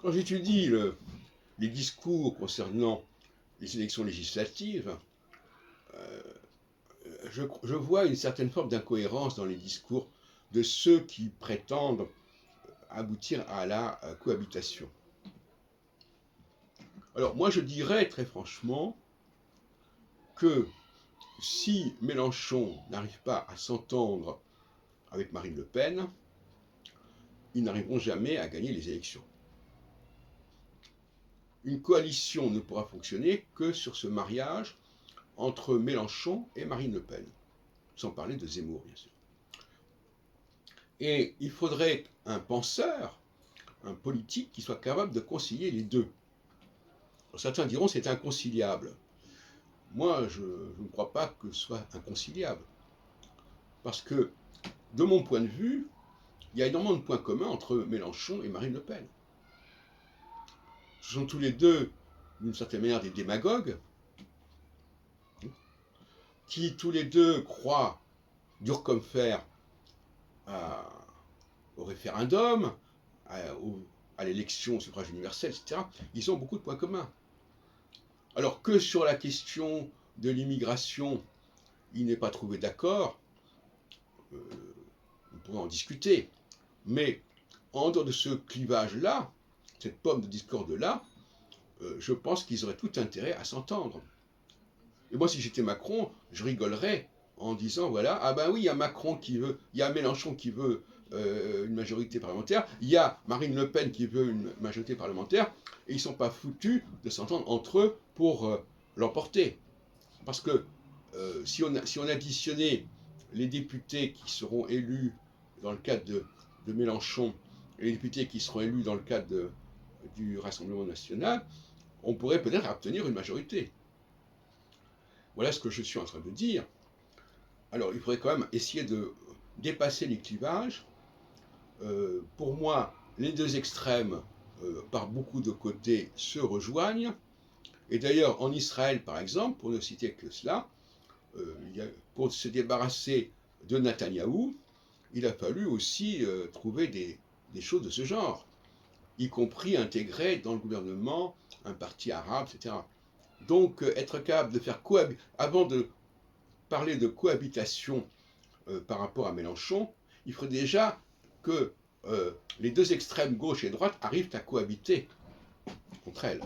Quand j'étudie les discours concernant les élections législatives, euh, je vois une certaine forme d'incohérence dans les discours de ceux qui prétendent aboutir à la cohabitation. Alors moi je dirais très franchement que si Mélenchon n'arrive pas à s'entendre avec Marine Le Pen, ils n'arriveront jamais à gagner les élections. Une coalition ne pourra fonctionner que sur ce mariage entre Mélenchon et Marine Le Pen, sans parler de Zemmour, bien sûr. Et il faudrait un penseur, un politique qui soit capable de concilier les deux. Alors, certains diront c'est inconciliable. Moi, je ne crois pas que ce soit inconciliable. Parce que, de mon point de vue, il y a énormément de points communs entre Mélenchon et Marine Le Pen. Ce sont tous les deux, d'une certaine manière, des démagogues, qui tous les deux croient, dur comme fer, au référendum, à l'élection au suffrage universel, etc. Ils ont beaucoup de points communs. Alors que sur la question de l'immigration, il n'est pas trouvé d'accord, on pourrait en discuter. Mais en dehors de ce clivage-là, cette pomme de discorde-là, je pense qu'ils auraient tout intérêt à s'entendre. Et moi, si j'étais Macron, je rigolerais en disant, voilà, ah ben oui, il y a Macron qui veut, il y a Mélenchon qui veut une majorité parlementaire, il y a Marine Le Pen qui veut une majorité parlementaire, et ils ne sont pas foutus de s'entendre entre eux pour l'emporter. Parce que si on additionnait les députés qui seront élus dans le cadre de Mélenchon et les députés qui seront élus dans le cadre du Rassemblement national, on pourrait peut-être obtenir une majorité. Voilà ce que je suis en train de dire. Alors, il faudrait quand même essayer de dépasser les clivages. Pour moi, les deux extrêmes, par beaucoup de côtés, se rejoignent. Et d'ailleurs, en Israël, par exemple, pour ne citer que cela, pour se débarrasser de Netanyahou, il a fallu aussi trouver des choses de ce genre, y compris intégrer dans le gouvernement un parti arabe, etc. Donc, être capable de faire cohabiter, avant de parler de cohabitation par rapport à Mélenchon, il faudrait déjà que les deux extrêmes gauche et droite arrivent à cohabiter entre elles.